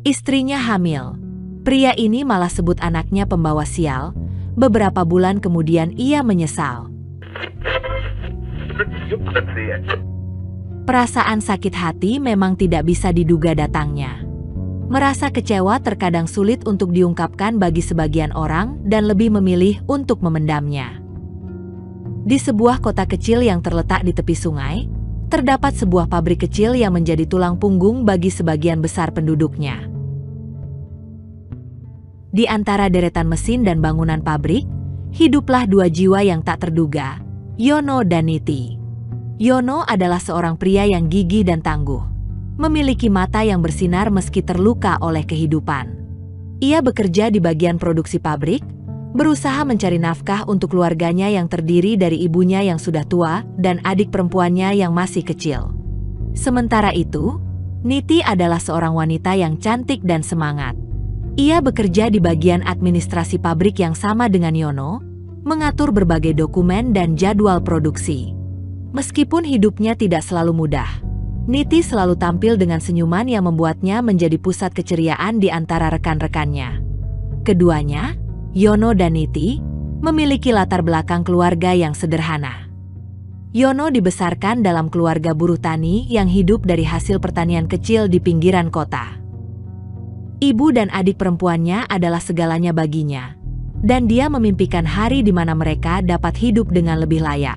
Istrinya hamil. Pria ini malah sebut anaknya pembawa sial. Beberapa bulan kemudian ia menyesal. Perasaan sakit hati memang tidak bisa diduga datangnya. Merasa kecewa terkadang sulit untuk diungkapkan bagi sebagian orang dan lebih memilih untuk memendamnya. Di sebuah kota kecil yang terletak di tepi sungai, terdapat sebuah pabrik kecil yang menjadi tulang punggung bagi sebagian besar penduduknya. Di antara deretan mesin dan bangunan pabrik, hiduplah dua jiwa yang tak terduga, Yono dan Niti. Yono adalah seorang pria yang gigih dan tangguh, memiliki mata yang bersinar meski terluka oleh kehidupan. Ia bekerja di bagian produksi pabrik, berusaha mencari nafkah untuk keluarganya yang terdiri dari ibunya yang sudah tua dan adik perempuannya yang masih kecil. Sementara itu, Niti adalah seorang wanita yang cantik dan semangat. Ia bekerja di bagian administrasi pabrik yang sama dengan Yono, mengatur berbagai dokumen dan jadwal produksi. Meskipun hidupnya tidak selalu mudah, Niti selalu tampil dengan senyuman yang membuatnya menjadi pusat keceriaan di antara rekan-rekannya. Keduanya, Yono dan Niti, memiliki latar belakang keluarga yang sederhana. Yono dibesarkan dalam keluarga buruh tani yang hidup dari hasil pertanian kecil di pinggiran kota. Ibu dan adik perempuannya adalah segalanya baginya, dan dia memimpikan hari di mana mereka dapat hidup dengan lebih layak.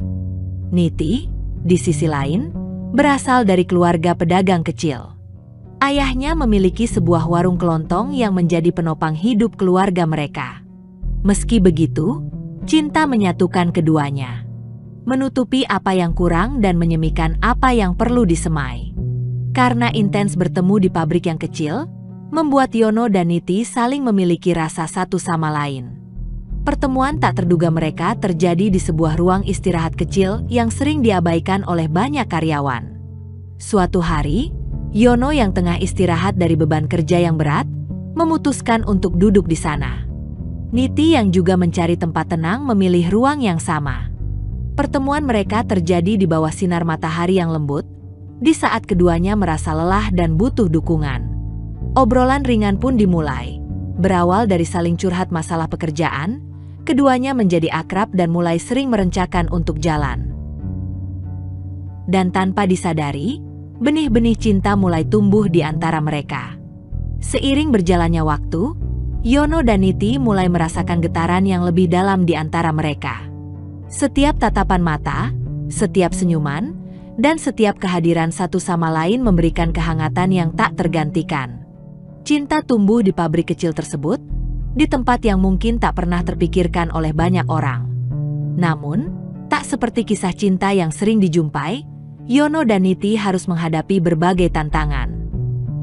Niti, di sisi lain, berasal dari keluarga pedagang kecil. Ayahnya memiliki sebuah warung kelontong yang menjadi penopang hidup keluarga mereka. Meski begitu, cinta menyatukan keduanya, menutupi apa yang kurang dan menyemikan apa yang perlu disemai. Karena intens bertemu di pabrik yang kecil, membuat Yono dan Niti saling memiliki rasa satu sama lain. Pertemuan tak terduga mereka terjadi di sebuah ruang istirahat kecil yang sering diabaikan oleh banyak karyawan. Suatu hari, Yono yang tengah istirahat dari beban kerja yang berat, memutuskan untuk duduk di sana. Niti yang juga mencari tempat tenang memilih ruang yang sama. Pertemuan mereka terjadi di bawah sinar matahari yang lembut, di saat keduanya merasa lelah dan butuh dukungan. Obrolan ringan pun dimulai. Berawal dari saling curhat masalah pekerjaan, keduanya menjadi akrab dan mulai sering merencanakan untuk jalan. Dan tanpa disadari, benih-benih cinta mulai tumbuh di antara mereka. Seiring berjalannya waktu, Yono dan Niti mulai merasakan getaran yang lebih dalam di antara mereka. Setiap tatapan mata, setiap senyuman, dan setiap kehadiran satu sama lain memberikan kehangatan yang tak tergantikan. Cinta tumbuh di pabrik kecil tersebut, di tempat yang mungkin tak pernah terpikirkan oleh banyak orang. Namun, tak seperti kisah cinta yang sering dijumpai, Yono dan Niti harus menghadapi berbagai tantangan.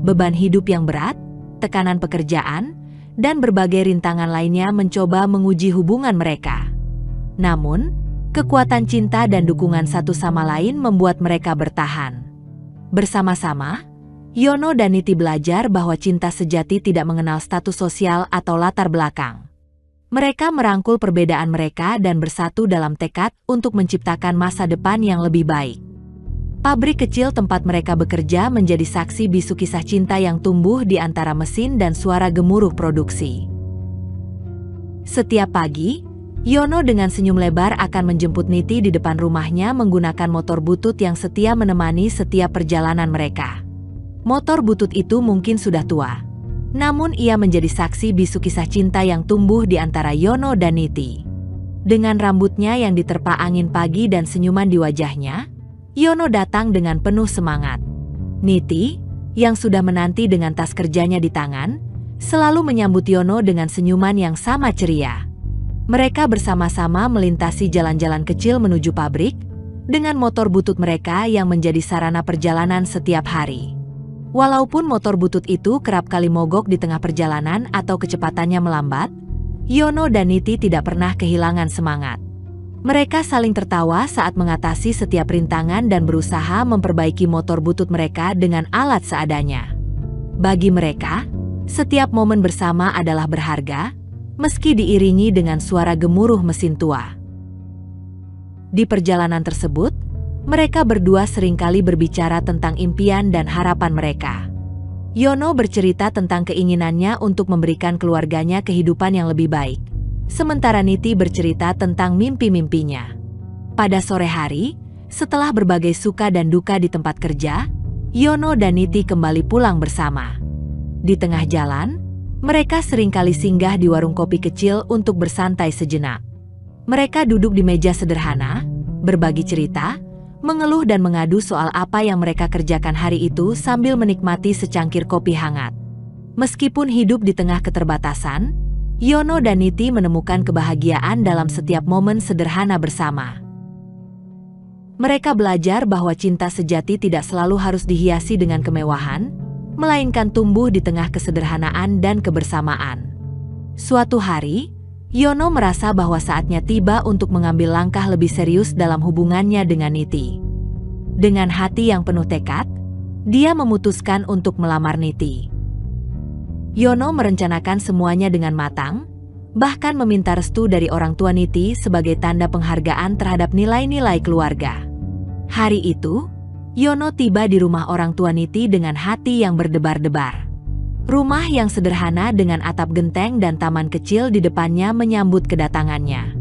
Beban hidup yang berat, tekanan pekerjaan, dan berbagai rintangan lainnya mencoba menguji hubungan mereka. Namun, kekuatan cinta dan dukungan satu sama lain membuat mereka bertahan. Bersama-sama, Yono dan Niti belajar bahwa cinta sejati tidak mengenal status sosial atau latar belakang. Mereka merangkul perbedaan mereka dan bersatu dalam tekad untuk menciptakan masa depan yang lebih baik. Pabrik kecil tempat mereka bekerja menjadi saksi bisu kisah cinta yang tumbuh di antara mesin dan suara gemuruh produksi. Setiap pagi, Yono dengan senyum lebar akan menjemput Niti di depan rumahnya menggunakan motor butut yang setia menemani setiap perjalanan mereka. Motor butut itu mungkin sudah tua, namun ia menjadi saksi bisu kisah cinta yang tumbuh di antara Yono dan Niti. Dengan rambutnya yang diterpa angin pagi dan senyuman di wajahnya, Yono datang dengan penuh semangat. Niti, yang sudah menanti dengan tas kerjanya di tangan, selalu menyambut Yono dengan senyuman yang sama ceria. Mereka bersama-sama melintasi jalan-jalan kecil menuju pabrik, dengan motor butut mereka yang menjadi sarana perjalanan setiap hari. Walaupun motor butut itu kerap kali mogok di tengah perjalanan atau kecepatannya melambat, Yono dan Niti tidak pernah kehilangan semangat. Mereka saling tertawa saat mengatasi setiap rintangan dan berusaha memperbaiki motor butut mereka dengan alat seadanya. Bagi mereka, setiap momen bersama adalah berharga, meski diiringi dengan suara gemuruh mesin tua. Di perjalanan tersebut, mereka berdua seringkali berbicara tentang impian dan harapan mereka. Yono bercerita tentang keinginannya untuk memberikan keluarganya kehidupan yang lebih baik. Sementara Niti bercerita tentang mimpi-mimpinya. Pada sore hari, setelah berbagai suka dan duka di tempat kerja, Yono dan Niti kembali pulang bersama. Di tengah jalan, mereka seringkali singgah di warung kopi kecil untuk bersantai sejenak. Mereka duduk di meja sederhana, berbagi cerita, mengeluh dan mengadu soal apa yang mereka kerjakan hari itu sambil menikmati secangkir kopi hangat. Meskipun hidup di tengah keterbatasan, Yono dan Niti menemukan kebahagiaan dalam setiap momen sederhana bersama. Mereka belajar bahwa cinta sejati tidak selalu harus dihiasi dengan kemewahan, melainkan tumbuh di tengah kesederhanaan dan kebersamaan. Suatu hari, Yono merasa bahwa saatnya tiba untuk mengambil langkah lebih serius dalam hubungannya dengan Niti. Dengan hati yang penuh tekad, dia memutuskan untuk melamar Niti. Yono merencanakan semuanya dengan matang, bahkan meminta restu dari orang tua Niti sebagai tanda penghargaan terhadap nilai-nilai keluarga. Hari itu, Yono tiba di rumah orang tua Niti dengan hati yang berdebar-debar. Rumah yang sederhana dengan atap genteng dan taman kecil di depannya menyambut kedatangannya.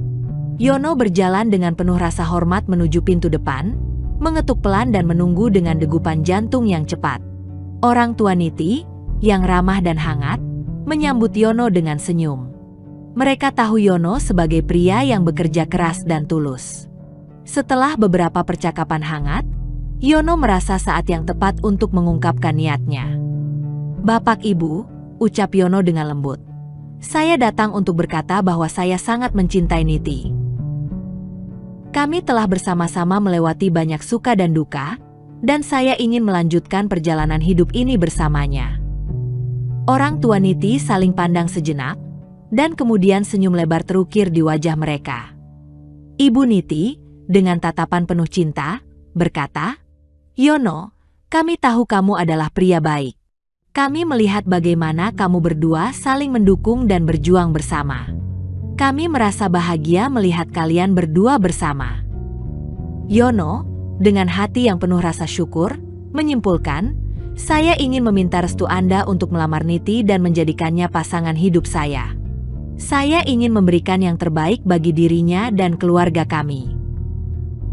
Yono berjalan dengan penuh rasa hormat menuju pintu depan, mengetuk pelan dan menunggu dengan degupan jantung yang cepat. Orang tua Niti, yang ramah dan hangat, menyambut Yono dengan senyum. Mereka tahu Yono sebagai pria yang bekerja keras dan tulus. Setelah beberapa percakapan hangat, Yono merasa saat yang tepat untuk mengungkapkan niatnya. "Bapak Ibu," ucap Yono dengan lembut. "Saya datang untuk berkata bahwa saya sangat mencintai Niti. Kami telah bersama-sama melewati banyak suka dan duka, dan saya ingin melanjutkan perjalanan hidup ini bersamanya." Orang tua Niti saling pandang sejenak, dan kemudian senyum lebar terukir di wajah mereka. Ibu Niti, dengan tatapan penuh cinta, berkata, "Yono, kami tahu kamu adalah pria baik. Kami melihat bagaimana kamu berdua saling mendukung dan berjuang bersama. Kami merasa bahagia melihat kalian berdua bersama." Yono, dengan hati yang penuh rasa syukur, menyimpulkan, "Saya ingin meminta restu Anda untuk melamar Niti dan menjadikannya pasangan hidup saya. Saya ingin memberikan yang terbaik bagi dirinya dan keluarga kami."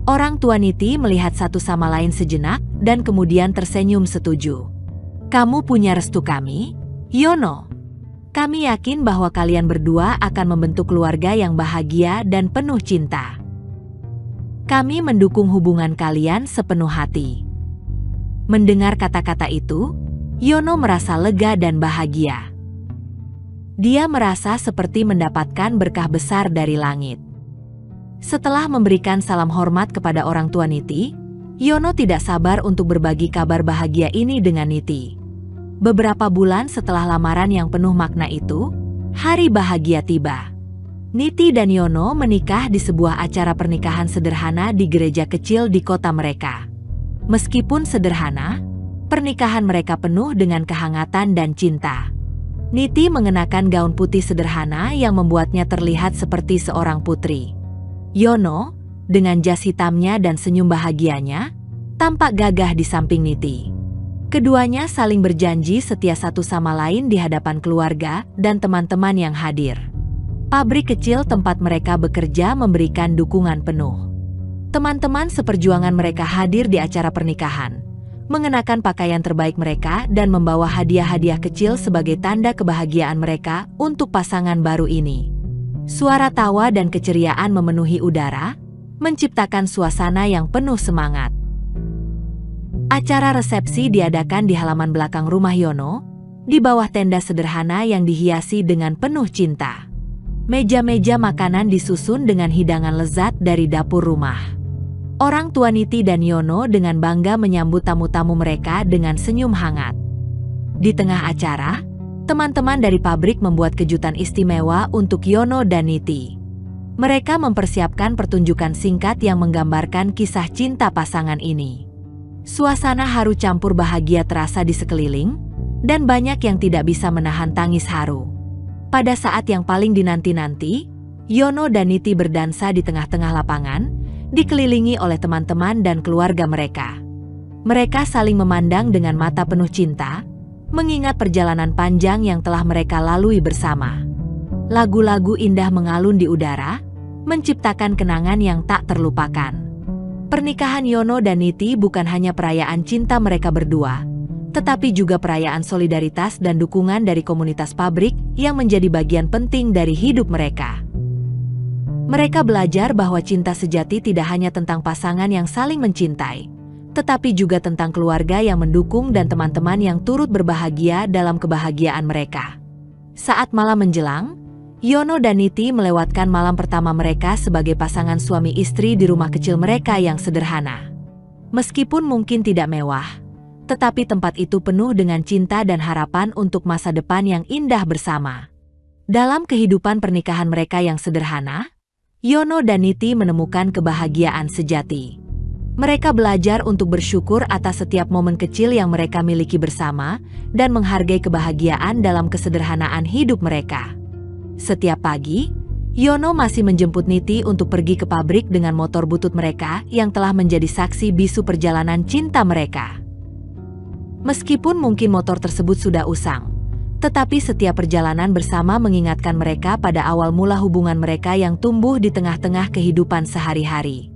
Orang tua Niti melihat satu sama lain sejenak dan kemudian tersenyum setuju. "Kamu punya restu kami, Yono. Kami yakin bahwa kalian berdua akan membentuk keluarga yang bahagia dan penuh cinta. Kami mendukung hubungan kalian sepenuh hati." Mendengar kata-kata itu, Yono merasa lega dan bahagia. Dia merasa seperti mendapatkan berkah besar dari langit. Setelah memberikan salam hormat kepada orang tua Niti, Yono tidak sabar untuk berbagi kabar bahagia ini dengan Niti. Beberapa bulan setelah lamaran yang penuh makna itu, hari bahagia tiba. Niti dan Yono menikah di sebuah acara pernikahan sederhana di gereja kecil di kota mereka. Meskipun sederhana, pernikahan mereka penuh dengan kehangatan dan cinta. Niti mengenakan gaun putih sederhana yang membuatnya terlihat seperti seorang putri. Yono, dengan jas hitamnya dan senyum bahagianya, tampak gagah di samping Niti. Keduanya saling berjanji setia satu sama lain di hadapan keluarga dan teman-teman yang hadir. Pabrik kecil tempat mereka bekerja memberikan dukungan penuh. Teman-teman seperjuangan mereka hadir di acara pernikahan, mengenakan pakaian terbaik mereka dan membawa hadiah-hadiah kecil sebagai tanda kebahagiaan mereka untuk pasangan baru ini. Suara tawa dan keceriaan memenuhi udara, menciptakan suasana yang penuh semangat. Acara resepsi diadakan di halaman belakang rumah Yono, di bawah tenda sederhana yang dihiasi dengan penuh cinta. Meja-meja makanan disusun dengan hidangan lezat dari dapur rumah. Orang tua Niti dan Yono dengan bangga menyambut tamu-tamu mereka dengan senyum hangat. Di tengah acara, teman-teman dari pabrik membuat kejutan istimewa untuk Yono dan Niti. Mereka mempersiapkan pertunjukan singkat yang menggambarkan kisah cinta pasangan ini. Suasana haru campur bahagia terasa di sekeliling, dan banyak yang tidak bisa menahan tangis haru. Pada saat yang paling dinanti-nanti, Yono dan Niti berdansa di tengah-tengah lapangan, dikelilingi oleh teman-teman dan keluarga mereka. Mereka saling memandang dengan mata penuh cinta, mengingat perjalanan panjang yang telah mereka lalui bersama. Lagu-lagu indah mengalun di udara, menciptakan kenangan yang tak terlupakan. Pernikahan Yono dan Niti bukan hanya perayaan cinta mereka berdua, tetapi juga perayaan solidaritas dan dukungan dari komunitas pabrik yang menjadi bagian penting dari hidup mereka. Mereka belajar bahwa cinta sejati tidak hanya tentang pasangan yang saling mencintai, tetapi juga tentang keluarga yang mendukung dan teman-teman yang turut berbahagia dalam kebahagiaan mereka. Saat malam menjelang, Yono dan Niti melewatkan malam pertama mereka sebagai pasangan suami istri di rumah kecil mereka yang sederhana. Meskipun mungkin tidak mewah, tetapi tempat itu penuh dengan cinta dan harapan untuk masa depan yang indah bersama. Dalam kehidupan pernikahan mereka yang sederhana, Yono dan Niti menemukan kebahagiaan sejati. Mereka belajar untuk bersyukur atas setiap momen kecil yang mereka miliki bersama dan menghargai kebahagiaan dalam kesederhanaan hidup mereka. Setiap pagi, Yono masih menjemput Niti untuk pergi ke pabrik dengan motor butut mereka yang telah menjadi saksi bisu perjalanan cinta mereka. Meskipun mungkin motor tersebut sudah usang, tetapi setiap perjalanan bersama mengingatkan mereka pada awal mula hubungan mereka yang tumbuh di tengah-tengah kehidupan sehari-hari.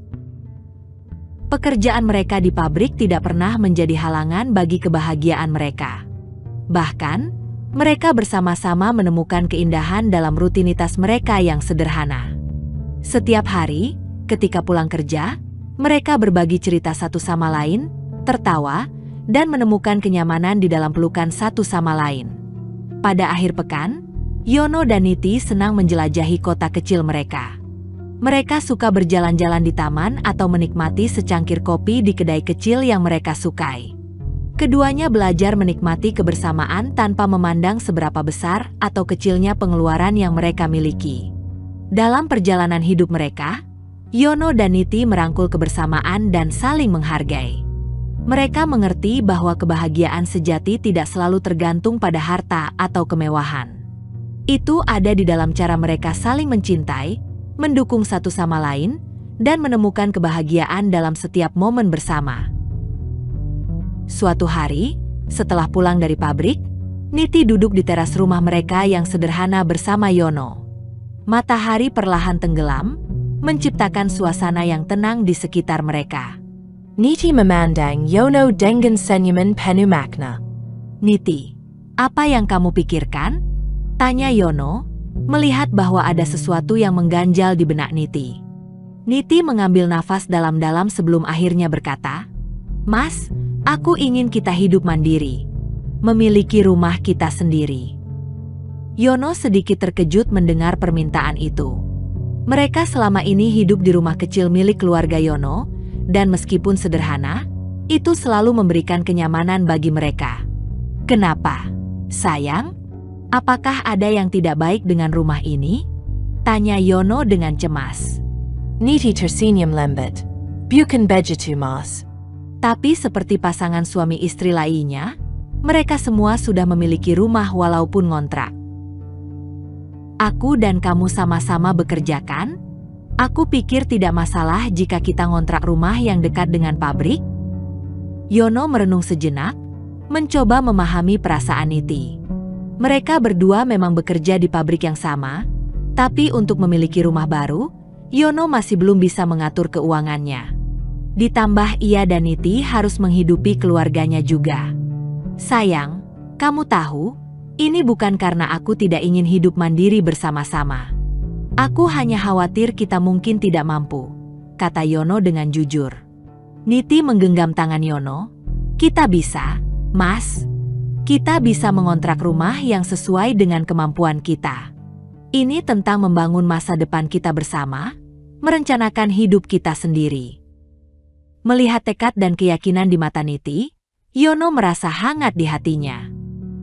Pekerjaan mereka di pabrik tidak pernah menjadi halangan bagi kebahagiaan mereka. Bahkan, mereka bersama-sama menemukan keindahan dalam rutinitas mereka yang sederhana. Setiap hari, ketika pulang kerja, mereka berbagi cerita satu sama lain, tertawa, dan menemukan kenyamanan di dalam pelukan satu sama lain. Pada akhir pekan, Yono dan Niti senang menjelajahi kota kecil mereka. Mereka suka berjalan-jalan di taman atau menikmati secangkir kopi di kedai kecil yang mereka sukai. Keduanya belajar menikmati kebersamaan tanpa memandang seberapa besar atau kecilnya pengeluaran yang mereka miliki. Dalam perjalanan hidup mereka, Yono dan Niti merangkul kebersamaan dan saling menghargai. Mereka mengerti bahwa kebahagiaan sejati tidak selalu tergantung pada harta atau kemewahan. Itu ada di dalam cara mereka saling mencintai, mendukung satu sama lain, dan menemukan kebahagiaan dalam setiap momen bersama. Suatu hari, setelah pulang dari pabrik, Niti duduk di teras rumah mereka yang sederhana bersama Yono. Matahari perlahan tenggelam, menciptakan suasana yang tenang di sekitar mereka. Niti memandang Yono dengan senyuman penuh makna. Niti, apa yang kamu pikirkan? Tanya Yono, melihat bahwa ada sesuatu yang mengganjal di benak Niti. Niti mengambil nafas dalam-dalam sebelum akhirnya berkata, "Mas, aku ingin kita hidup mandiri, memiliki rumah kita sendiri." Yono sedikit terkejut mendengar permintaan itu. Mereka selama ini hidup di rumah kecil milik keluarga Yono, dan meskipun sederhana, itu selalu memberikan kenyamanan bagi mereka. "Kenapa, sayang? Apakah ada yang tidak baik dengan rumah ini?" tanya Yono dengan cemas. Niti tersenyum lembut. "Bukan begitu, Mas." Tapi seperti pasangan suami istri lainnya, mereka semua sudah memiliki rumah walaupun ngontrak. "Aku dan kamu sama-sama bekerja kan? Aku pikir tidak masalah jika kita ngontrak rumah yang dekat dengan pabrik." Yono merenung sejenak, mencoba memahami perasaan Niti. Mereka berdua memang bekerja di pabrik yang sama, tapi untuk memiliki rumah baru, Yono masih belum bisa mengatur keuangannya. Ditambah ia dan Niti harus menghidupi keluarganya juga. "Sayang, kamu tahu, ini bukan karena aku tidak ingin hidup mandiri bersama-sama. Aku hanya khawatir kita mungkin tidak mampu," kata Yono dengan jujur. Niti menggenggam tangan Yono. "Kita bisa, Mas. Kita bisa mengontrak rumah yang sesuai dengan kemampuan kita. Ini tentang membangun masa depan kita bersama, merencanakan hidup kita sendiri." Melihat tekad dan keyakinan di mata Niti, Yono merasa hangat di hatinya.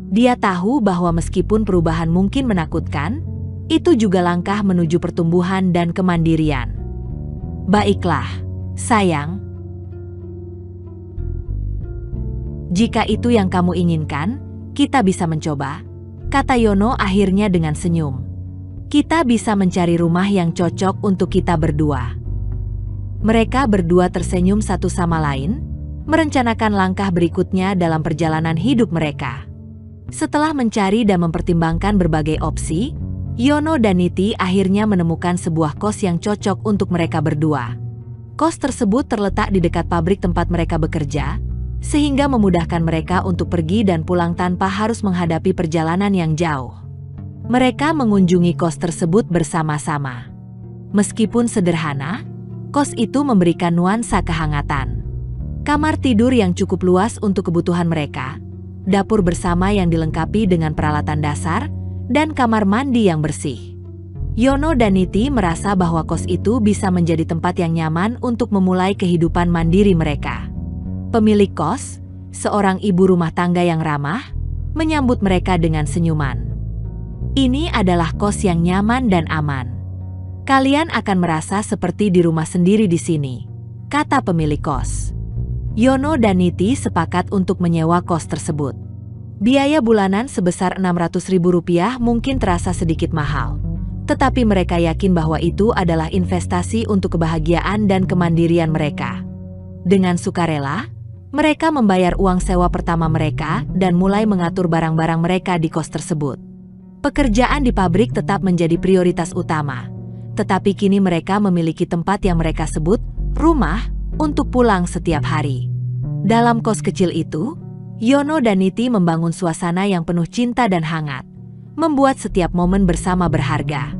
Dia tahu bahwa meskipun perubahan mungkin menakutkan, itu juga langkah menuju pertumbuhan dan kemandirian. "Baiklah, sayang. Jika itu yang kamu inginkan, kita bisa mencoba," kata Yono akhirnya dengan senyum. "Kita bisa mencari rumah yang cocok untuk kita berdua." Mereka berdua tersenyum satu sama lain, merencanakan langkah berikutnya dalam perjalanan hidup mereka. Setelah mencari dan mempertimbangkan berbagai opsi, Yono dan Niti akhirnya menemukan sebuah kos yang cocok untuk mereka berdua. Kos tersebut terletak di dekat pabrik tempat mereka bekerja, sehingga memudahkan mereka untuk pergi dan pulang tanpa harus menghadapi perjalanan yang jauh. Mereka mengunjungi kos tersebut bersama-sama. Meskipun sederhana, kos itu memberikan nuansa kehangatan. Kamar tidur yang cukup luas untuk kebutuhan mereka, dapur bersama yang dilengkapi dengan peralatan dasar, dan kamar mandi yang bersih. Yono dan Niti merasa bahwa kos itu bisa menjadi tempat yang nyaman untuk memulai kehidupan mandiri mereka. Pemilik kos, seorang ibu rumah tangga yang ramah, menyambut mereka dengan senyuman. Ini adalah kos yang nyaman dan aman. Kalian akan merasa seperti di rumah sendiri di sini, kata pemilik kos. Yono dan Niti sepakat untuk menyewa kos tersebut. Biaya bulanan sebesar Rp600.000 mungkin terasa sedikit mahal, tetapi mereka yakin bahwa itu adalah investasi untuk kebahagiaan dan kemandirian mereka. Dengan sukarela, mereka membayar uang sewa pertama mereka dan mulai mengatur barang-barang mereka di kos tersebut. Pekerjaan di pabrik tetap menjadi prioritas utama, tetapi kini mereka memiliki tempat yang mereka sebut rumah untuk pulang setiap hari. Dalam kos kecil itu, Yono dan Niti membangun suasana yang penuh cinta dan hangat, membuat setiap momen bersama berharga.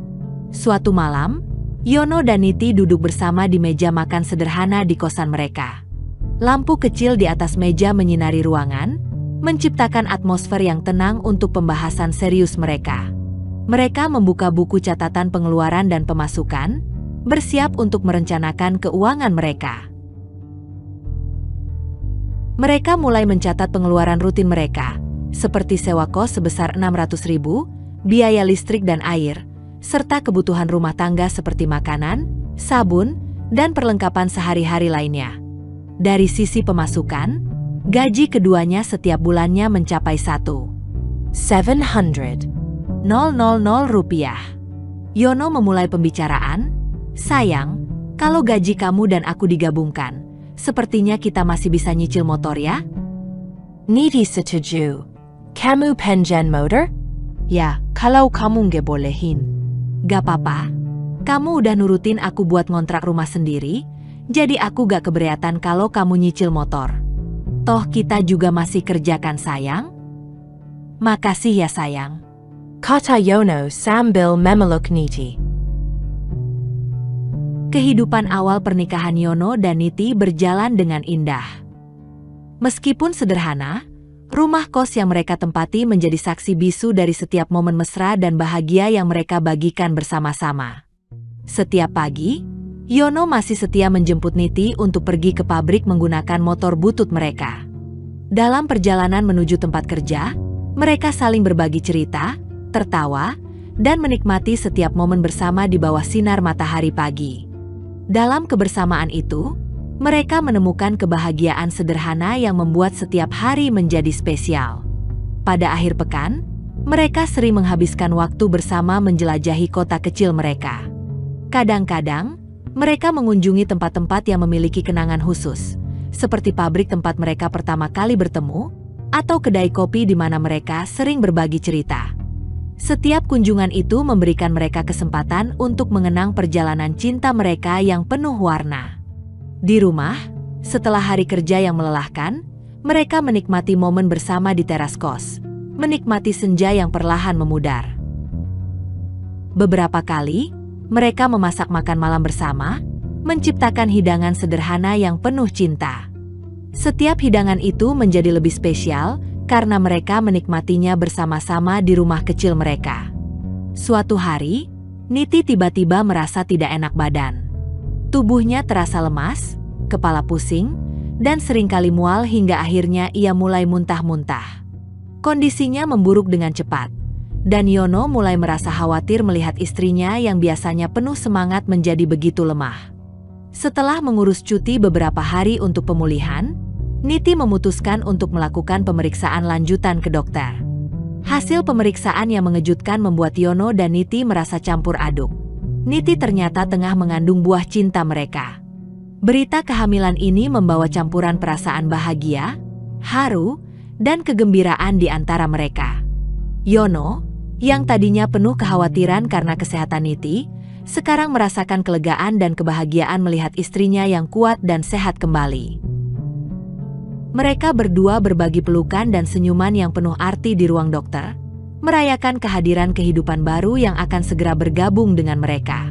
Suatu malam, Yono dan Niti duduk bersama di meja makan sederhana di kosan mereka. Lampu kecil di atas meja menyinari ruangan, menciptakan atmosfer yang tenang untuk pembahasan serius mereka. Mereka membuka buku catatan pengeluaran dan pemasukan, bersiap untuk merencanakan keuangan mereka. Mereka mulai mencatat pengeluaran rutin mereka, seperti sewa kos sebesar Rp600.000, biaya listrik dan air, serta kebutuhan rumah tangga seperti makanan, sabun, dan perlengkapan sehari-hari lainnya. Dari sisi pemasukan, gaji keduanya setiap bulannya mencapai Rp700.000. Yono memulai pembicaraan, "Sayang, kalau gaji kamu dan aku digabungkan, sepertinya kita masih bisa nyicil motor ya?" Niti setuju. Kamu pengen motor? Ya, kalau kamu nggak bolehin. Gak apa-apa. Kamu udah nurutin aku buat ngontrak rumah sendiri, jadi aku gak keberatan kalau kamu nyicil motor. Toh kita juga masih kerjakan sayang? Makasih ya sayang. Kata Yono sambil memeluk Niti. Kehidupan awal pernikahan Yono dan Niti berjalan dengan indah. Meskipun sederhana, rumah kos yang mereka tempati menjadi saksi bisu dari setiap momen mesra dan bahagia yang mereka bagikan bersama-sama. Setiap pagi, Yono masih setia menjemput Niti untuk pergi ke pabrik menggunakan motor butut mereka. Dalam perjalanan menuju tempat kerja, mereka saling berbagi cerita, tertawa, dan menikmati setiap momen bersama di bawah sinar matahari pagi. Dalam kebersamaan itu, mereka menemukan kebahagiaan sederhana yang membuat setiap hari menjadi spesial. Pada akhir pekan, mereka sering menghabiskan waktu bersama menjelajahi kota kecil mereka. Kadang-kadang, mereka mengunjungi tempat-tempat yang memiliki kenangan khusus, seperti pabrik tempat mereka pertama kali bertemu, atau kedai kopi di mana mereka sering berbagi cerita. Setiap kunjungan itu memberikan mereka kesempatan untuk mengenang perjalanan cinta mereka yang penuh warna. Di rumah, setelah hari kerja yang melelahkan, mereka menikmati momen bersama di teras kos, menikmati senja yang perlahan memudar. Beberapa kali, mereka memasak makan malam bersama, menciptakan hidangan sederhana yang penuh cinta. Setiap hidangan itu menjadi lebih spesial karena mereka menikmatinya bersama-sama di rumah kecil mereka. Suatu hari, Niti tiba-tiba merasa tidak enak badan. Tubuhnya terasa lemas, kepala pusing, dan seringkali mual hingga akhirnya ia mulai muntah-muntah. Kondisinya memburuk dengan cepat, dan Yono mulai merasa khawatir melihat istrinya yang biasanya penuh semangat menjadi begitu lemah. Setelah mengurus cuti beberapa hari untuk pemulihan, Niti memutuskan untuk melakukan pemeriksaan lanjutan ke dokter. Hasil pemeriksaan yang mengejutkan membuat Yono dan Niti merasa campur aduk. Niti ternyata tengah mengandung buah cinta mereka. Berita kehamilan ini membawa campuran perasaan bahagia, haru, dan kegembiraan di antara mereka. Yono, yang tadinya penuh kekhawatiran karena kesehatan Niti, sekarang merasakan kelegaan dan kebahagiaan melihat istrinya yang kuat dan sehat kembali. Mereka berdua berbagi pelukan dan senyuman yang penuh arti di ruang dokter, merayakan kehadiran kehidupan baru yang akan segera bergabung dengan mereka.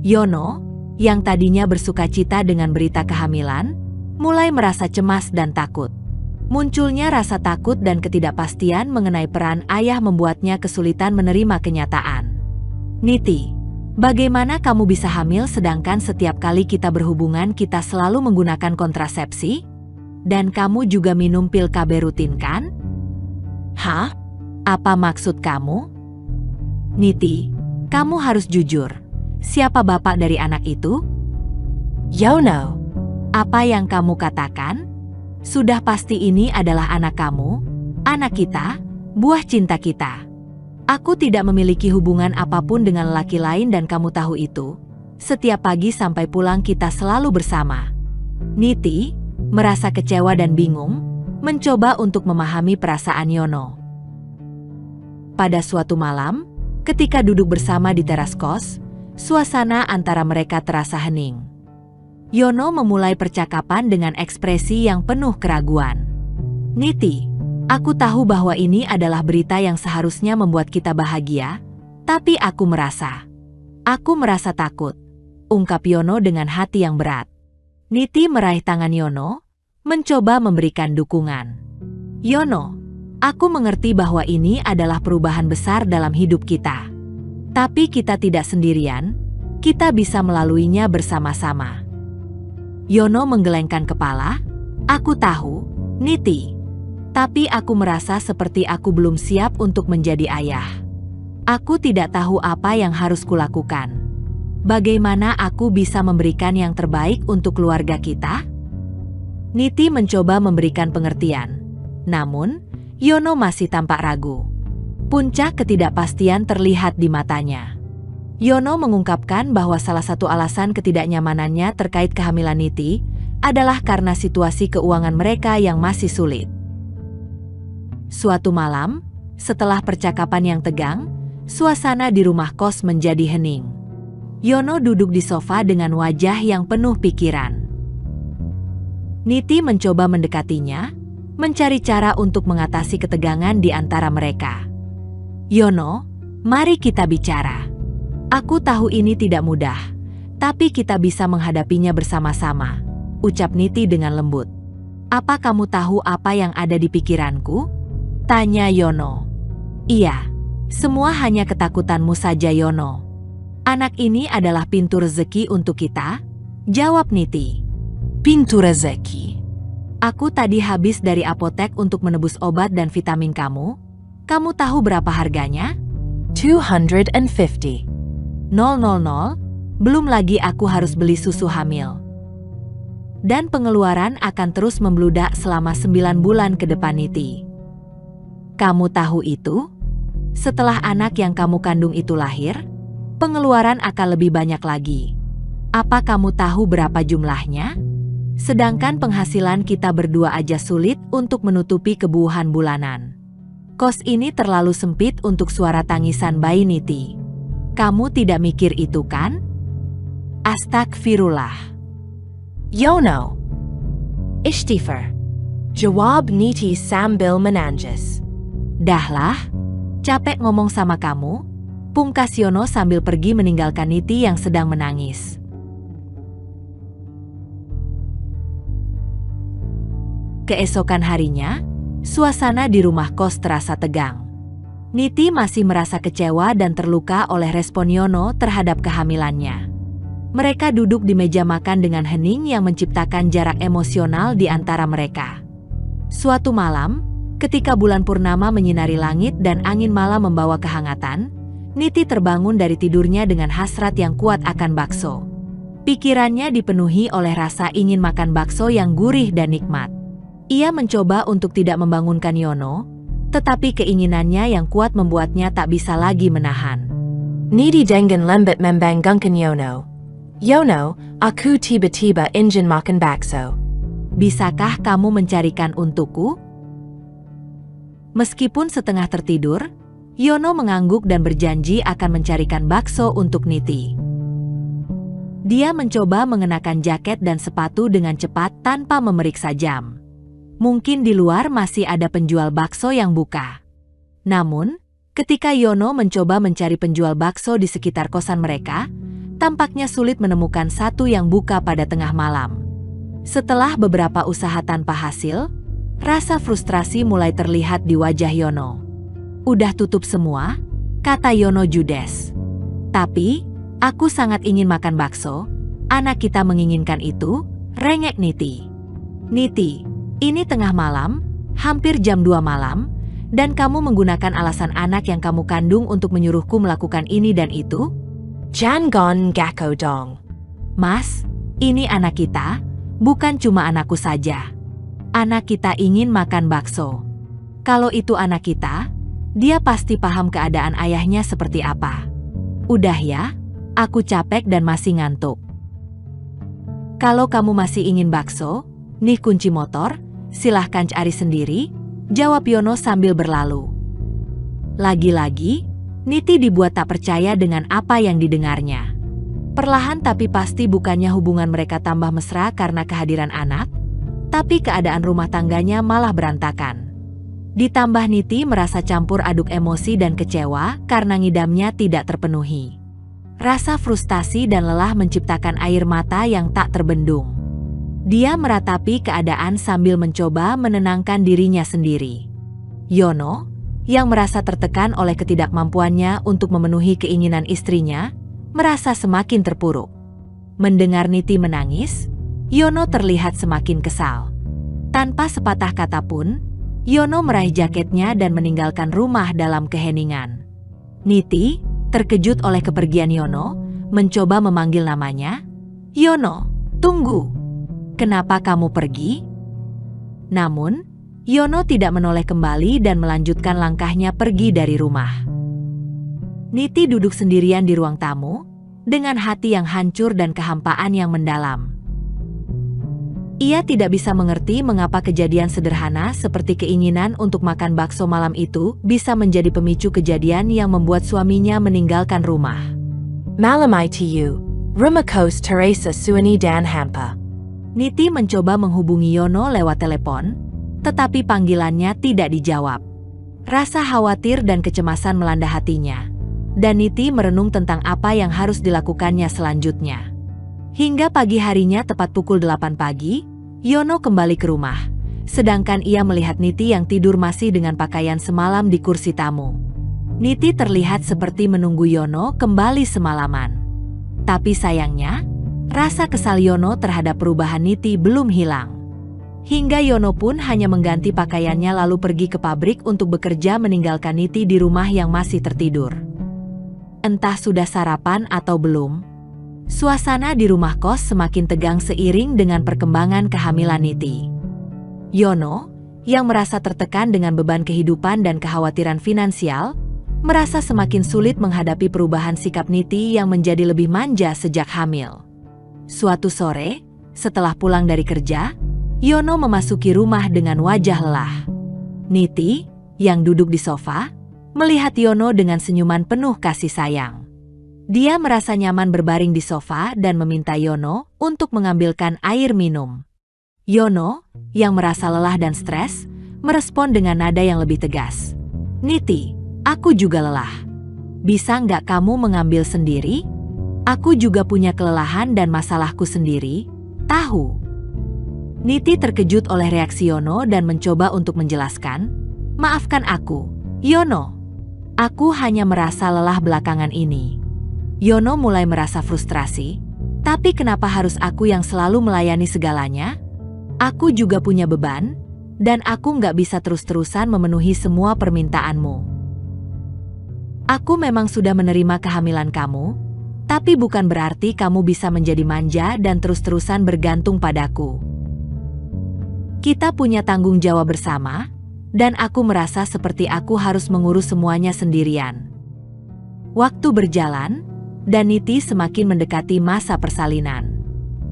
Yono, yang tadinya bersukacita dengan berita kehamilan, mulai merasa cemas dan takut. Munculnya rasa takut dan ketidakpastian mengenai peran ayah membuatnya kesulitan menerima kenyataan. Niti, bagaimana kamu bisa hamil sedangkan setiap kali kita berhubungan kita selalu menggunakan kontrasepsi? Dan kamu juga minum pil KB rutin kan? Hah? Apa maksud kamu? Niti, kamu harus jujur. Siapa bapak dari anak itu? Yono. Apa yang kamu katakan? Sudah pasti ini adalah anak kamu, anak kita, buah cinta kita. Aku tidak memiliki hubungan apapun dengan lelaki lain dan kamu tahu itu. Setiap pagi sampai pulang kita selalu bersama. Niti merasa kecewa dan bingung, mencoba untuk memahami perasaan Yono. Pada suatu malam, ketika duduk bersama di teras kos, suasana antara mereka terasa hening. Yono memulai percakapan dengan ekspresi yang penuh keraguan. Niti, aku tahu bahwa ini adalah berita yang seharusnya membuat kita bahagia, tapi aku merasa takut, ungkap Yono dengan hati yang berat. Niti meraih tangan Yono, mencoba memberikan dukungan. Yono, aku mengerti bahwa ini adalah perubahan besar dalam hidup kita. Tapi kita tidak sendirian, kita bisa melaluinya bersama-sama. Yono menggelengkan kepala. Aku tahu, Niti. Tapi aku merasa seperti aku belum siap untuk menjadi ayah. Aku tidak tahu apa yang harus kulakukan. Bagaimana aku bisa memberikan yang terbaik untuk keluarga kita? Niti mencoba memberikan pengertian. Namun, Yono masih tampak ragu. Puncak ketidakpastian terlihat di matanya. Yono mengungkapkan bahwa salah satu alasan ketidaknyamanannya terkait kehamilan Niti adalah karena situasi keuangan mereka yang masih sulit. Suatu malam, setelah percakapan yang tegang, suasana di rumah kos menjadi hening. Yono duduk di sofa dengan wajah yang penuh pikiran. Niti mencoba mendekatinya, mencari cara untuk mengatasi ketegangan di antara mereka. Yono, mari kita bicara. Aku tahu ini tidak mudah, tapi kita bisa menghadapinya bersama-sama, ucap Niti dengan lembut. Apa kamu tahu apa yang ada di pikiranku? Tanya Yono. Iya, semua hanya ketakutanmu saja Yono. Anak ini adalah pintu rezeki untuk kita, jawab Niti. Pintu rezeki. Aku tadi habis dari apotek untuk menebus obat dan vitamin kamu. Kamu tahu berapa harganya? 250. 000, belum lagi aku harus beli susu hamil. Dan pengeluaran akan terus membludak selama 9 bulan ke depan Niti. Kamu tahu itu? Setelah anak yang kamu kandung itu lahir, pengeluaran akan lebih banyak lagi. Apa kamu tahu berapa jumlahnya? Sedangkan penghasilan kita berdua aja sulit untuk menutupi kebutuhan bulanan. Kos ini terlalu sempit untuk suara tangisan bayi Niti. Kamu tidak mikir itu kan? Astagfirullah. Yono. Istighfar. Jawab Niti sambil menangis. Dahlah, capek ngomong sama kamu, pungkas Yono sambil pergi meninggalkan Niti yang sedang menangis. Keesokan harinya, suasana di rumah kos terasa tegang. Niti masih merasa kecewa dan terluka oleh respon Yono terhadap kehamilannya. Mereka duduk di meja makan dengan hening yang menciptakan jarak emosional di antara mereka. Suatu malam, ketika bulan purnama menyinari langit dan angin malam membawa kehangatan, Niti terbangun dari tidurnya dengan hasrat yang kuat akan bakso. Pikirannya dipenuhi oleh rasa ingin makan bakso yang gurih dan nikmat. Ia mencoba untuk tidak membangunkan Yono, tetapi keinginannya yang kuat membuatnya tak bisa lagi menahan. Niti dengan lembut membangunkan Yono. Yono, aku tiba-tiba ingin makan bakso. Bisakah kamu mencarikan untukku? Meskipun setengah tertidur, Yono mengangguk dan berjanji akan mencarikan bakso untuk Niti. Dia mencoba mengenakan jaket dan sepatu dengan cepat tanpa memeriksa jam. Mungkin di luar masih ada penjual bakso yang buka. Namun, ketika Yono mencoba mencari penjual bakso di sekitar kosan mereka, tampaknya sulit menemukan satu yang buka pada tengah malam. Setelah beberapa usaha tanpa hasil, rasa frustrasi mulai terlihat di wajah Yono. "Udah tutup semua," kata Yono judes. "Tapi, aku sangat ingin makan bakso. Anak kita menginginkan itu," rengek Niti. "Niti, ini tengah malam, hampir jam 2 malam, dan kamu menggunakan alasan anak yang kamu kandung untuk menyuruhku melakukan ini dan itu?" Jangan gako dong. "Mas, ini anak kita, bukan cuma anakku saja. Anak kita ingin makan bakso. Kalau itu anak kita, dia pasti paham keadaan ayahnya seperti apa. Udah ya, aku capek dan masih ngantuk. Kalau kamu masih ingin bakso, nih kunci motor, silahkan cari sendiri," jawab Yono sambil berlalu. Lagi-lagi, Niti dibuat tak percaya dengan apa yang didengarnya. Perlahan tapi pasti bukannya hubungan mereka tambah mesra karena kehadiran anak, tapi keadaan rumah tangganya malah berantakan. Ditambah Niti merasa campur aduk emosi dan kecewa karena ngidamnya tidak terpenuhi. Rasa frustasi dan lelah menciptakan air mata yang tak terbendung. Dia meratapi keadaan sambil mencoba menenangkan dirinya sendiri. Yono, yang merasa tertekan oleh ketidakmampuannya untuk memenuhi keinginan istrinya, merasa semakin terpuruk. Mendengar Niti menangis, Yono terlihat semakin kesal. Tanpa sepatah kata pun, Yono meraih jaketnya dan meninggalkan rumah dalam keheningan. Niti, terkejut oleh kepergian Yono, mencoba memanggil namanya. "Yono, tunggu. Kenapa kamu pergi?" Namun, Yono tidak menoleh kembali dan melanjutkan langkahnya pergi dari rumah. Niti duduk sendirian di ruang tamu, dengan hati yang hancur dan kehampaan yang mendalam. Ia tidak bisa mengerti mengapa kejadian sederhana seperti keinginan untuk makan bakso malam itu bisa menjadi pemicu kejadian yang membuat suaminya meninggalkan rumah. Malamai to you, rumah kos Teresa Suani dan Hampa. Niti mencoba menghubungi Yono lewat telepon, tetapi panggilannya tidak dijawab. Rasa khawatir dan kecemasan melanda hatinya, dan Niti merenung tentang apa yang harus dilakukannya selanjutnya. Hingga pagi harinya tepat pukul 8 pagi, Yono kembali ke rumah, sedangkan ia melihat Niti yang tidur masih dengan pakaian semalam di kursi tamu. Niti terlihat seperti menunggu Yono kembali semalaman. Tapi sayangnya, rasa kesal Yono terhadap perubahan Niti belum hilang. Hingga Yono pun hanya mengganti pakaiannya lalu pergi ke pabrik untuk bekerja meninggalkan Niti di rumah yang masih tertidur. Entah sudah sarapan atau belum, suasana di rumah kos semakin tegang seiring dengan perkembangan kehamilan Niti. Yono, yang merasa tertekan dengan beban kehidupan dan kekhawatiran finansial, merasa semakin sulit menghadapi perubahan sikap Niti yang menjadi lebih manja sejak hamil. Suatu sore, setelah pulang dari kerja, Yono memasuki rumah dengan wajah lelah. Niti, yang duduk di sofa, melihat Yono dengan senyuman penuh kasih sayang. Dia merasa nyaman berbaring di sofa dan meminta Yono untuk mengambilkan air minum. Yono, yang merasa lelah dan stres, merespon dengan nada yang lebih tegas. "Niti, aku juga lelah. Bisa nggak kamu mengambil sendiri? Aku juga punya kelelahan dan masalahku sendiri, tahu." Niti terkejut oleh reaksi Yono dan mencoba untuk menjelaskan, "Maafkan aku, Yono. Aku hanya merasa lelah belakangan ini." Yono mulai merasa frustrasi. "Tapi kenapa harus aku yang selalu melayani segalanya? Aku juga punya beban, dan aku nggak bisa terus-terusan memenuhi semua permintaanmu. Aku memang sudah menerima kehamilan kamu, tapi bukan berarti kamu bisa menjadi manja dan terus-terusan bergantung padaku. Kita punya tanggung jawab bersama, dan aku merasa seperti aku harus mengurus semuanya sendirian." Waktu berjalan, dan Niti semakin mendekati masa persalinan.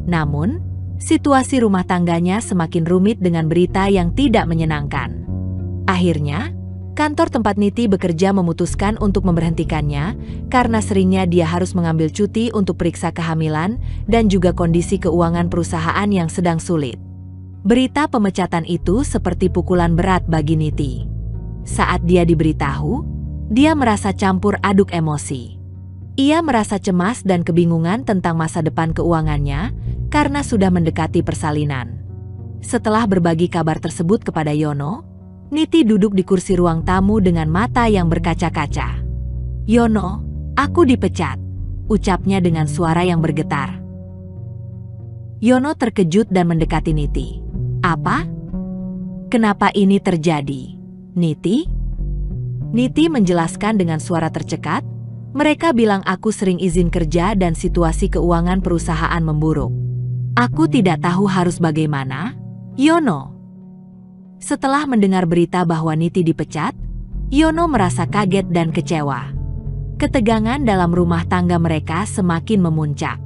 Namun, situasi rumah tangganya semakin rumit dengan berita yang tidak menyenangkan. Akhirnya, Kantor tempat Niti bekerja memutuskan untuk memberhentikannya karena seringnya dia harus mengambil cuti untuk periksa kehamilan dan juga kondisi keuangan perusahaan yang sedang sulit. Berita pemecatan itu seperti pukulan berat bagi Niti. Saat dia diberitahu, dia merasa campur aduk emosi. Ia merasa cemas dan kebingungan tentang masa depan keuangannya karena sudah mendekati persalinan. Setelah berbagi kabar tersebut kepada Yono, Niti duduk di kursi ruang tamu dengan mata yang berkaca-kaca. "Yono, aku dipecat," ucapnya dengan suara yang bergetar. Yono terkejut dan mendekati Niti. "Apa? Kenapa ini terjadi, Niti?" Niti menjelaskan dengan suara tercekat, "Mereka bilang aku sering izin kerja dan situasi keuangan perusahaan memburuk. Aku tidak tahu harus bagaimana, Yono." Setelah mendengar berita bahwa Niti dipecat, Yono merasa kaget dan kecewa. Ketegangan dalam rumah tangga mereka semakin memuncak.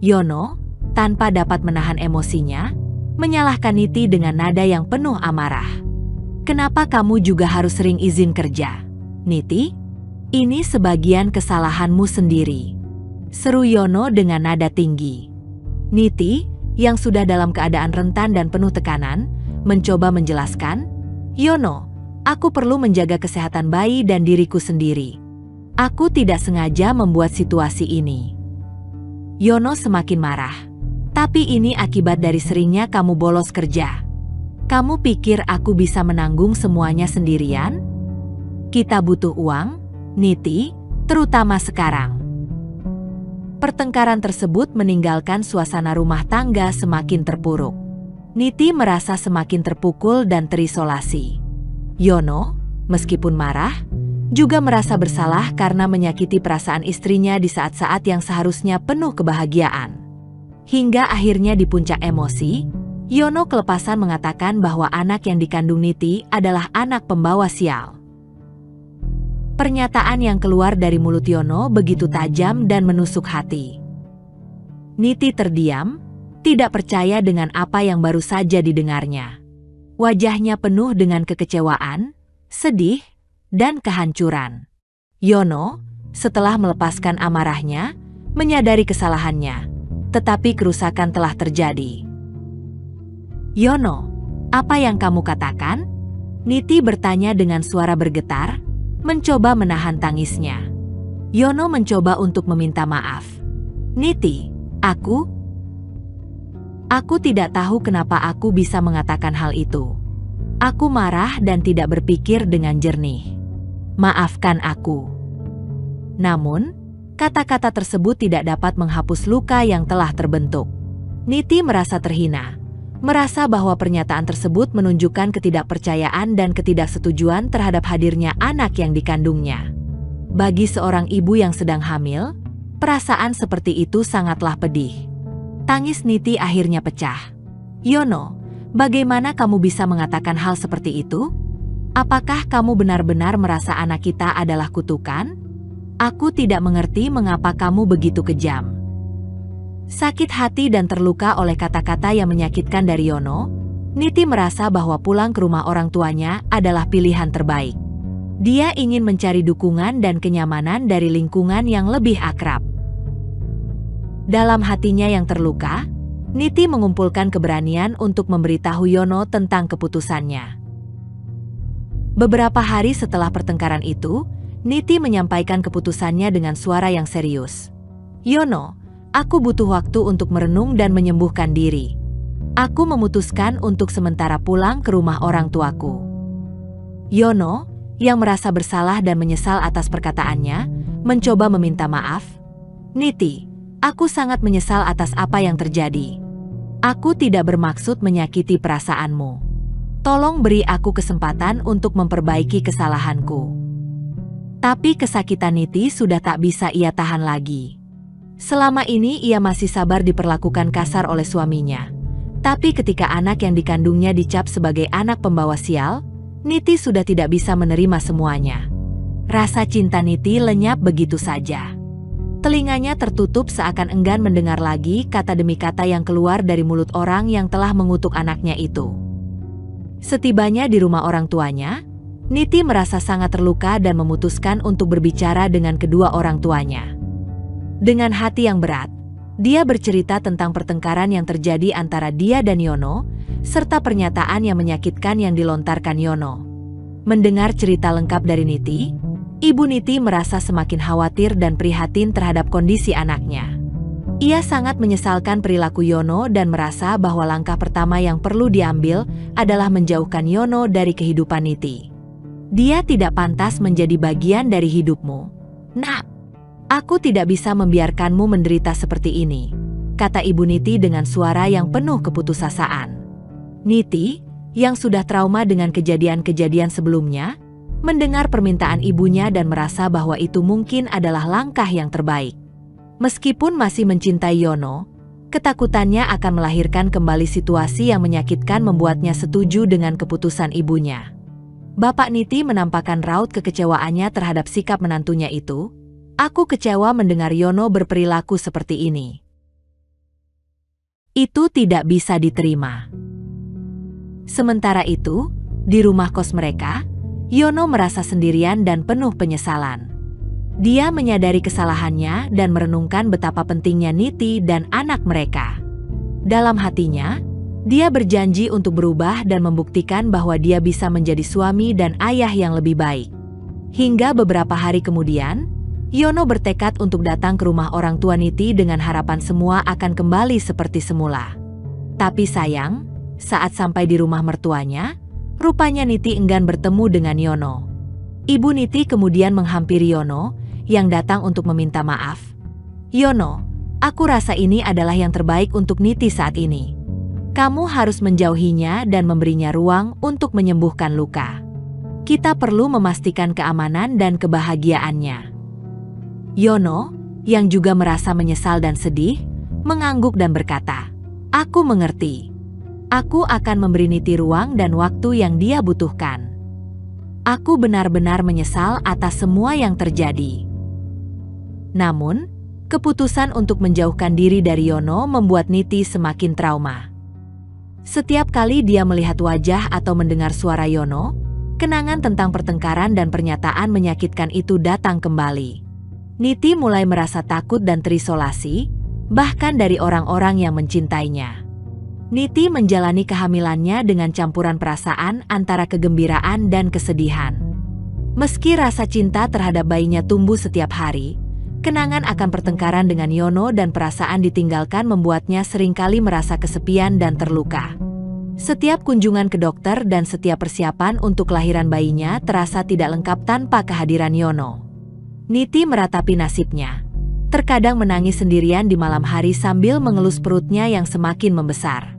Yono, tanpa dapat menahan emosinya, menyalahkan Niti dengan nada yang penuh amarah. "Kenapa kamu juga harus sering izin kerja, Niti? Ini sebagian kesalahanmu sendiri," seru Yono dengan nada tinggi. Niti, yang sudah dalam keadaan rentan dan penuh tekanan, mencoba menjelaskan, "Yono, aku perlu menjaga kesehatan bayi dan diriku sendiri. Aku tidak sengaja membuat situasi ini." Yono semakin marah. "Tapi ini akibat dari seringnya kamu bolos kerja. Kamu pikir aku bisa menanggung semuanya sendirian? Kita butuh uang, Niti, terutama sekarang." Pertengkaran tersebut meninggalkan suasana rumah tangga semakin terpuruk. Niti merasa semakin terpukul dan terisolasi. Yono, meskipun marah, juga merasa bersalah karena menyakiti perasaan istrinya di saat-saat yang seharusnya penuh kebahagiaan. Hingga akhirnya di puncak emosi, Yono kelepasan mengatakan bahwa anak yang dikandung Niti adalah anak pembawa sial. Pernyataan yang keluar dari mulut Yono begitu tajam dan menusuk hati. Niti terdiam, tidak percaya dengan apa yang baru saja didengarnya. Wajahnya penuh dengan kekecewaan, sedih, dan kehancuran. Yono, setelah melepaskan amarahnya, menyadari kesalahannya, tetapi kerusakan telah terjadi. "Yono, apa yang kamu katakan?" Niti bertanya dengan suara bergetar, mencoba menahan tangisnya. Yono mencoba untuk meminta maaf. "Niti, Aku tidak tahu kenapa aku bisa mengatakan hal itu. Aku marah dan tidak berpikir dengan jernih. Maafkan aku." Namun, kata-kata tersebut tidak dapat menghapus luka yang telah terbentuk. Niti merasa terhina, merasa bahwa pernyataan tersebut menunjukkan ketidakpercayaan dan ketidaksetujuan terhadap hadirnya anak yang dikandungnya. Bagi seorang ibu yang sedang hamil, perasaan seperti itu sangatlah pedih. Tangis Niti akhirnya pecah. "Yono, bagaimana kamu bisa mengatakan hal seperti itu? Apakah kamu benar-benar merasa anak kita adalah kutukan? Aku tidak mengerti mengapa kamu begitu kejam." Sakit hati dan terluka oleh kata-kata yang menyakitkan dari Yono, Niti merasa bahwa pulang ke rumah orang tuanya adalah pilihan terbaik. Dia ingin mencari dukungan dan kenyamanan dari lingkungan yang lebih akrab. Dalam hatinya yang terluka, Niti mengumpulkan keberanian untuk memberitahu Yono tentang keputusannya. Beberapa hari setelah pertengkaran itu, Niti menyampaikan keputusannya dengan suara yang serius. "Yono, aku butuh waktu untuk merenung dan menyembuhkan diri. Aku memutuskan untuk sementara pulang ke rumah orang tuaku." Yono, yang merasa bersalah dan menyesal atas perkataannya, mencoba meminta maaf. "Niti, aku sangat menyesal atas apa yang terjadi. Aku tidak bermaksud menyakiti perasaanmu. Tolong beri aku kesempatan untuk memperbaiki kesalahanku." Tapi kesakitan Niti sudah tak bisa ia tahan lagi. Selama ini ia masih sabar diperlakukan kasar oleh suaminya. Tapi ketika anak yang dikandungnya dicap sebagai anak pembawa sial, Niti sudah tidak bisa menerima semuanya. Rasa cinta Niti lenyap begitu saja. Telinganya tertutup seakan enggan mendengar lagi kata demi kata yang keluar dari mulut orang yang telah mengutuk anaknya itu. Setibanya di rumah orang tuanya, Niti merasa sangat terluka dan memutuskan untuk berbicara dengan kedua orang tuanya. Dengan hati yang berat, dia bercerita tentang pertengkaran yang terjadi antara dia dan Yono, serta pernyataan yang menyakitkan yang dilontarkan Yono. Mendengar cerita lengkap dari Niti, Ibu Niti merasa semakin khawatir dan prihatin terhadap kondisi anaknya. Ia sangat menyesalkan perilaku Yono dan merasa bahwa langkah pertama yang perlu diambil adalah menjauhkan Yono dari kehidupan Niti. Dia tidak pantas menjadi bagian dari hidupmu. Nak, aku tidak bisa membiarkanmu menderita seperti ini, kata Ibu Niti dengan suara yang penuh keputusasaan. Niti, yang sudah trauma dengan kejadian-kejadian sebelumnya, mendengar permintaan ibunya dan merasa bahwa itu mungkin adalah langkah yang terbaik. Meskipun masih mencintai Yono, ketakutannya akan melahirkan kembali situasi yang menyakitkan membuatnya setuju dengan keputusan ibunya. Bapak Niti menampakkan raut kekecewaannya terhadap sikap menantunya itu. Aku kecewa mendengar Yono berperilaku seperti ini. Itu tidak bisa diterima. Sementara itu, di rumah kos mereka, Yono merasa sendirian dan penuh penyesalan. Dia menyadari kesalahannya dan merenungkan betapa pentingnya Niti dan anak mereka. Dalam hatinya, dia berjanji untuk berubah dan membuktikan bahwa dia bisa menjadi suami dan ayah yang lebih baik. Hingga beberapa hari kemudian, Yono bertekad untuk datang ke rumah orang tua Niti dengan harapan semua akan kembali seperti semula. Tapi sayang, saat sampai di rumah mertuanya, rupanya Niti enggan bertemu dengan Yono. Ibu Niti kemudian menghampiri Yono, yang datang untuk meminta maaf. Yono, aku rasa ini adalah yang terbaik untuk Niti saat ini. Kamu harus menjauhinya dan memberinya ruang untuk menyembuhkan luka. Kita perlu memastikan keamanan dan kebahagiaannya. Yono, yang juga merasa menyesal dan sedih, mengangguk dan berkata, "Aku mengerti. Aku akan memberi Niti ruang dan waktu yang dia butuhkan. Aku benar-benar menyesal atas semua yang terjadi." Namun, keputusan untuk menjauhkan diri dari Yono membuat Niti semakin trauma. Setiap kali dia melihat wajah atau mendengar suara Yono, kenangan tentang pertengkaran dan pernyataan menyakitkan itu datang kembali. Niti mulai merasa takut dan terisolasi, bahkan dari orang-orang yang mencintainya. Niti menjalani kehamilannya dengan campuran perasaan antara kegembiraan dan kesedihan. Meski rasa cinta terhadap bayinya tumbuh setiap hari, kenangan akan pertengkaran dengan Yono dan perasaan ditinggalkan membuatnya seringkali merasa kesepian dan terluka. Setiap kunjungan ke dokter dan setiap persiapan untuk kelahiran bayinya terasa tidak lengkap tanpa kehadiran Yono. Niti meratapi nasibnya. Terkadang menangis sendirian di malam hari sambil mengelus perutnya yang semakin membesar.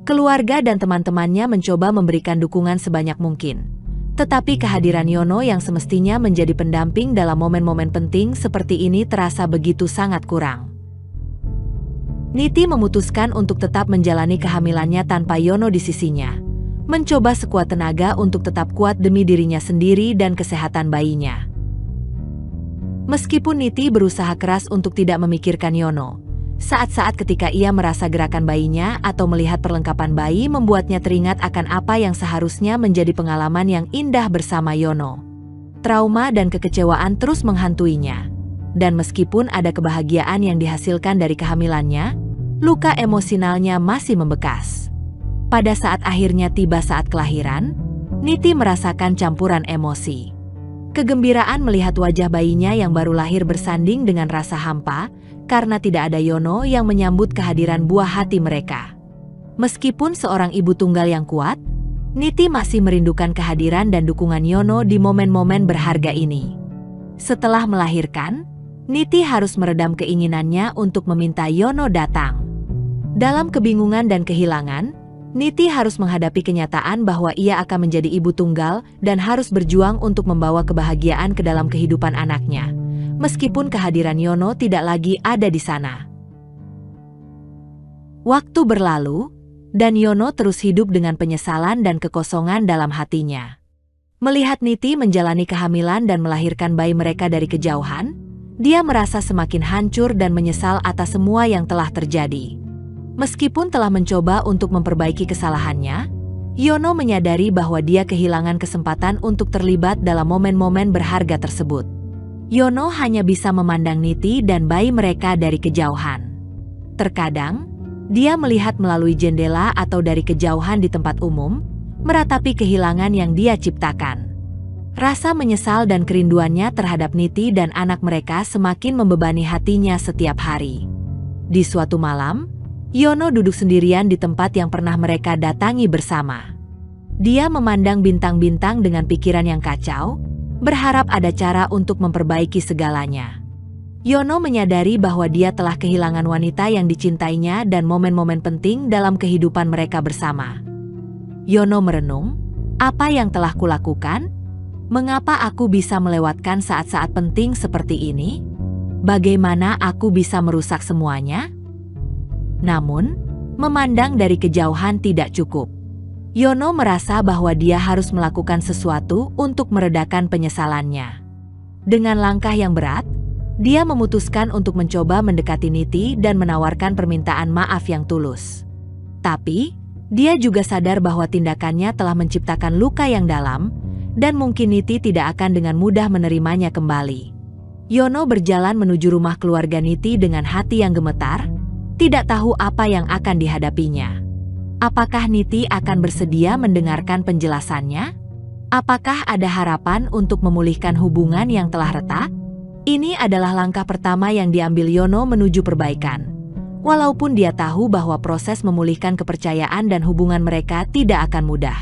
Keluarga dan teman-temannya mencoba memberikan dukungan sebanyak mungkin. Tetapi kehadiran Yono yang semestinya menjadi pendamping dalam momen-momen penting seperti ini terasa begitu sangat kurang. Niti memutuskan untuk tetap menjalani kehamilannya tanpa Yono di sisinya. Mencoba sekuat tenaga untuk tetap kuat demi dirinya sendiri dan kesehatan bayinya. Meskipun Niti berusaha keras untuk tidak memikirkan Yono, saat-saat ketika ia merasa gerakan bayinya atau melihat perlengkapan bayi membuatnya teringat akan apa yang seharusnya menjadi pengalaman yang indah bersama Yono. Trauma dan kekecewaan terus menghantuinya. Dan meskipun ada kebahagiaan yang dihasilkan dari kehamilannya, luka emosionalnya masih membekas. Pada saat akhirnya tiba saat kelahiran, Niti merasakan campuran emosi. Kegembiraan melihat wajah bayinya yang baru lahir bersanding dengan rasa hampa, karena tidak ada Yono yang menyambut kehadiran buah hati mereka. Meskipun seorang ibu tunggal yang kuat, Niti masih merindukan kehadiran dan dukungan Yono di momen-momen berharga ini. Setelah melahirkan, Niti harus meredam keinginannya untuk meminta Yono datang. Dalam kebingungan dan kehilangan, Niti harus menghadapi kenyataan bahwa ia akan menjadi ibu tunggal dan harus berjuang untuk membawa kebahagiaan ke dalam kehidupan anaknya. Meskipun kehadiran Yono tidak lagi ada di sana. Waktu berlalu, dan Yono terus hidup dengan penyesalan dan kekosongan dalam hatinya. Melihat Niti menjalani kehamilan dan melahirkan bayi mereka dari kejauhan, dia merasa semakin hancur dan menyesal atas semua yang telah terjadi. Meskipun telah mencoba untuk memperbaiki kesalahannya, Yono menyadari bahwa dia kehilangan kesempatan untuk terlibat dalam momen-momen berharga tersebut. Yono hanya bisa memandang Niti dan bayi mereka dari kejauhan. Terkadang, dia melihat melalui jendela atau dari kejauhan di tempat umum, meratapi kehilangan yang dia ciptakan. Rasa menyesal dan kerinduannya terhadap Niti dan anak mereka semakin membebani hatinya setiap hari. Di suatu malam, Yono duduk sendirian di tempat yang pernah mereka datangi bersama. Dia memandang bintang-bintang dengan pikiran yang kacau, berharap ada cara untuk memperbaiki segalanya. Yono menyadari bahwa dia telah kehilangan wanita yang dicintainya dan momen-momen penting dalam kehidupan mereka bersama. Yono merenung, apa yang telah kulakukan? Mengapa aku bisa melewatkan saat-saat penting seperti ini? Bagaimana aku bisa merusak semuanya? Namun, memandang dari kejauhan tidak cukup. Yono merasa bahwa dia harus melakukan sesuatu untuk meredakan penyesalannya. Dengan langkah yang berat, dia memutuskan untuk mencoba mendekati Niti dan menawarkan permintaan maaf yang tulus. Tapi, dia juga sadar bahwa tindakannya telah menciptakan luka yang dalam, dan mungkin Niti tidak akan dengan mudah menerimanya kembali. Yono berjalan menuju rumah keluarga Niti dengan hati yang gemetar, tidak tahu apa yang akan dihadapinya. Apakah Niti akan bersedia mendengarkan penjelasannya? Apakah ada harapan untuk memulihkan hubungan yang telah retak? Ini adalah langkah pertama yang diambil Yono menuju perbaikan. Walaupun dia tahu bahwa proses memulihkan kepercayaan dan hubungan mereka tidak akan mudah.